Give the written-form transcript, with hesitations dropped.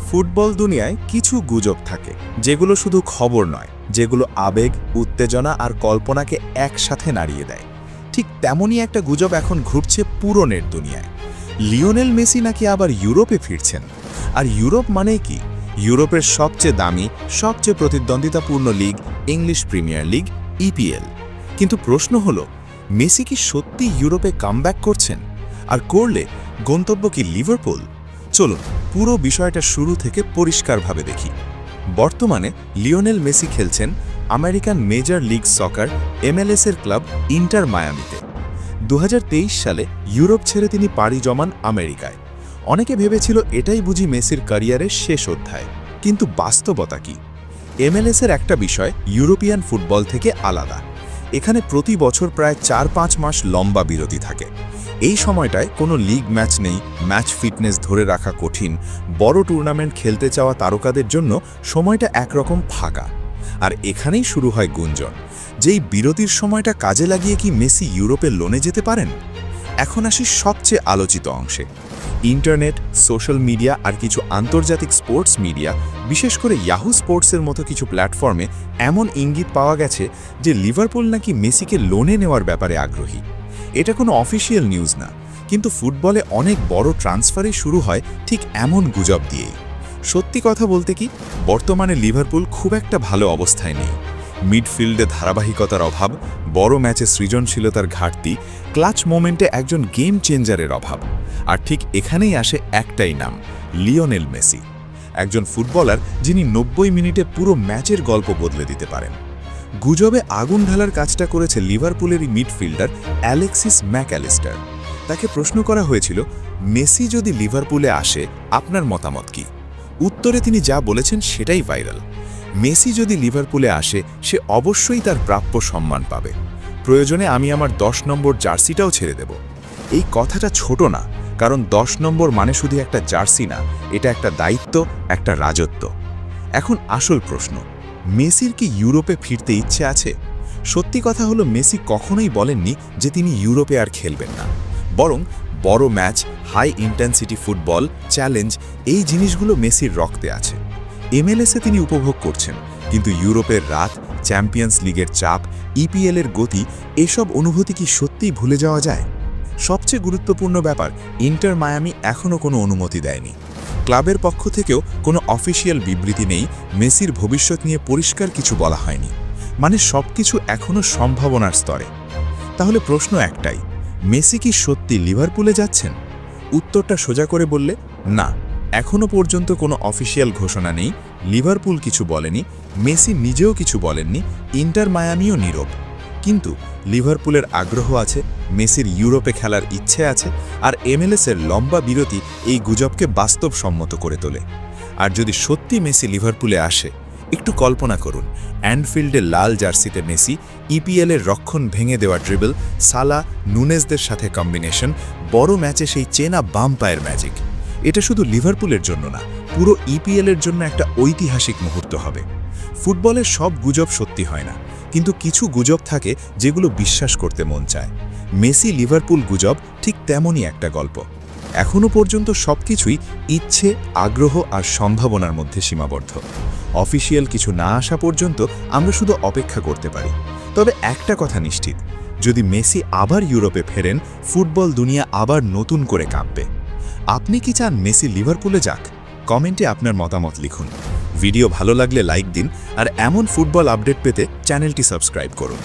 Football দুনিয়ায় কিছু গুজব থাকে যেগুলো শুধু খবর নয়, যেগুলো আবেগ, উত্তেজনা আর কল্পনাকে একসাথে নাড়িয়ে দেয়। ঠিক তেমনই একটা গুজব এখন ঘুরছে পুরো নেট দুনিয়ায়। লিওনেল মেসি নাকি আবার ইউরোপে ফিরছেন। আর ইউরোপ মানে কি? ইউরোপের সবচেয়ে দামি, সবচেয়ে প্রতিদ্বন্দ্বিতাপূর্ণ league English premier league EPL. কিন্তু প্রশ্ন হলো, মেসি কি সত্যি ইউরোপে কামব্যাক করছেন? আর করলে গন্তব্য কি লিভারপুল? চলুন পুরো বিষয়টা শুরু থেকে পরিষ্কারভাবে দেখি। বর্তমানে লিওনেল মেসি খেলছেন আমেরিকান মেজর লিগ সকার MLS-এর ক্লাব ইন্টার মায়ামিতে। 2023 সালে ইউরোপ ছেড়ে তিনি পাড়ি জমান আমেরিকায়। অনেকে ভেবেছিল এটাই বুঝি মেসির ক্যারিয়ারের শেষ অধ্যায়, কিন্তু বাস্তবতা কি? MLS-এর একটা বিষয় ইউরোপিয়ান ফুটবল থেকে আলাদা। এখানে প্রতি বছর প্রায় 4-5 মাস লম্বা বিরতি থাকে। এই সময়টায় কোনো লিগ ম্যাচ নেই, ম্যাচ ফিটনেস ধরে রাখা কঠিন। বড় টুর্নামেন্ট খেলতে চাওয়া তারকাদের জন্য সময়টা একরকম ফাঁকা। আর এখানেই শুরু হয় গুঞ্জন, যেই বিরতির সময়টা কাজে লাগিয়ে কি মেসি ইউরোপে লোনে যেতে পারেন? এখন আসি সবচেয়ে আলোচিত অংশে। ইন্টারনেট, সোশ্যাল মিডিয়া আর কিছু আন্তর্জাতিক স্পোর্টস মিডিয়া, বিশেষ করে ইয়াহু স্পোর্টসের মতো কিছু প্ল্যাটফর্মে এমন ইঙ্গিত পাওয়া গেছে যে লিভারপুল নাকি মেসিকে লোনে নেওয়ার ব্যাপারে আগ্রহী। এটা কোনো অফিসিয়াল নিউজ না, কিন্তু ফুটবলে অনেক বড় ট্রান্সফারই শুরু হয় ঠিক এমন গুজব দিয়েই। সত্যি কথা বলতে কি, বর্তমানে লিভারপুল খুব একটা ভালো অবস্থায় নেই। মিডফিল্ডে ধারাবাহিকতার অভাব, বড় ম্যাচে সৃজনশীলতার ঘাটতি, ক্লাচ মোমেন্টে একজন গেম চেঞ্জারের অভাব। আর ঠিক এখানেই আসে একটাই নাম, লিওনেল মেসি। একজন ফুটবলার যিনি 90 মিনিটে পুরো ম্যাচের গল্প বদলে দিতে পারেন। গুজবে আগুন ঢালার কাজটা করেছে লিভারপুলেরই মিডফিল্ডার অ্যালেক্সিস ম্যাকঅ্যালিস্টার। তাকে প্রশ্ন করা হয়েছিল, মেসি যদি লিভারপুলে আসে আপনার মতামত কি? উত্তরে তিনি যা বলেছেন সেটাই ভাইরাল। মেসি যদি লিভারপুলে আসে সে অবশ্যই তার প্রাপ্য সম্মান পাবে। প্রয়োজনে আমি আমার 10 নম্বর জার্সিটাও ছেড়ে দেব। এই কথাটা ছোট না, কারণ 10 নম্বর মানে শুধু একটা জার্সি না, এটা একটা দায়িত্ব, একটা রাজত্ব। এখন আসল প্রশ্ন, মেসির কি ইউরোপে ফিরতে ইচ্ছে আছে? সত্যি কথা হলো, মেসি কখনোই বলেননি যে তিনি ইউরোপে আর খেলবেন না। বরং বড় match, high intensity football, challenge, এই জিনিসগুলো মেসির রক্তে আছে। MLS-এ তিনি উপভোগ করছেন, কিন্তু ইউরোপের রাত, চ্যাম্পিয়ন্স লিগের চাপ, ইপিএল-এর গতি, এসব অনুভূতি কি সত্যিই ভুলে যাওয়া যায়? সবচেয়ে গুরুত্বপূর্ণ ব্যাপার, ইন্টার মায়ামি এখনও কোনো অনুমতি দেয়নি। ক্লাবের পক্ষ থেকেও কোনো অফিসিয়াল বিবৃতি নেই, মেসির ভবিষ্যৎ নিয়ে পরিষ্কার কিছু বলা হয়নি। মানে সবকিছু এখনও সম্ভাবনার স্তরে। তাহলে প্রশ্ন একটাই, মেসি কি সত্যি লিভারপুলে যাচ্ছেন? উত্তরটা সোজা করে বললে না, এখনও পর্যন্ত কোনো অফিসিয়াল ঘোষণা নেই। লিভারপুল কিছু বলেনি, মেসি নিজেও কিছু বলেননি, ইন্টার মায়ামিও নীরব। কিন্তু লিভারপুলের আগ্রহ আছে, মেসির ইউরোপে খেলার ইচ্ছে আছে, আর MLS-এর লম্বা বিরতি এই গুজবকে বাস্তবসম্মত করে তোলে। আর যদি সত্যি মেসি লিভারপুলে আসে, একটু কল্পনা করুন, অ্যানফিল্ডে লাল জার্সিতে মেসি, ইপিএল-এর রক্ষণ ভেঙে দেওয়া ড্রিবল, সালা, নুনেজদের সাথে কম্বিনেশন, বড় ম্যাচে সেই চেনা বাম পায়ের ম্যাজিক। এটা শুধু লিভারপুলের জন্য না, পুরো ইপিএল-এর জন্য একটা ঐতিহাসিক মুহূর্ত হবে। ফুটবলের সব গুজব সত্যি হয় না, কিন্তু কিছু গুজব থাকে যেগুলো বিশ্বাস করতে মন চায়। মেসি লিভারপুল গুজব ঠিক তেমনই একটা গল্প। এখনও পর্যন্ত সবকিছুই ইচ্ছে, আগ্রহ আর সম্ভাবনার মধ্যে সীমাবদ্ধ। অফিসিয়াল কিছু না আসা পর্যন্ত আমরা শুধু অপেক্ষা করতে পারি। তবে একটা কথা নিশ্চিত, যদি মেসি আবার ইউরোপে ফেরেন, ফুটবল দুনিয়া আবার নতুন করে কাঁপবে। আপনি কি চান মেসি লিভারপুলে যাক? কমেন্টে আপনার মতামত লিখুন। ভিডিও ভালো লাগলে লাইক দিন, আর এমন ফুটবল আপডেট পেতে চ্যানেলটি সাবস্ক্রাইব করুন।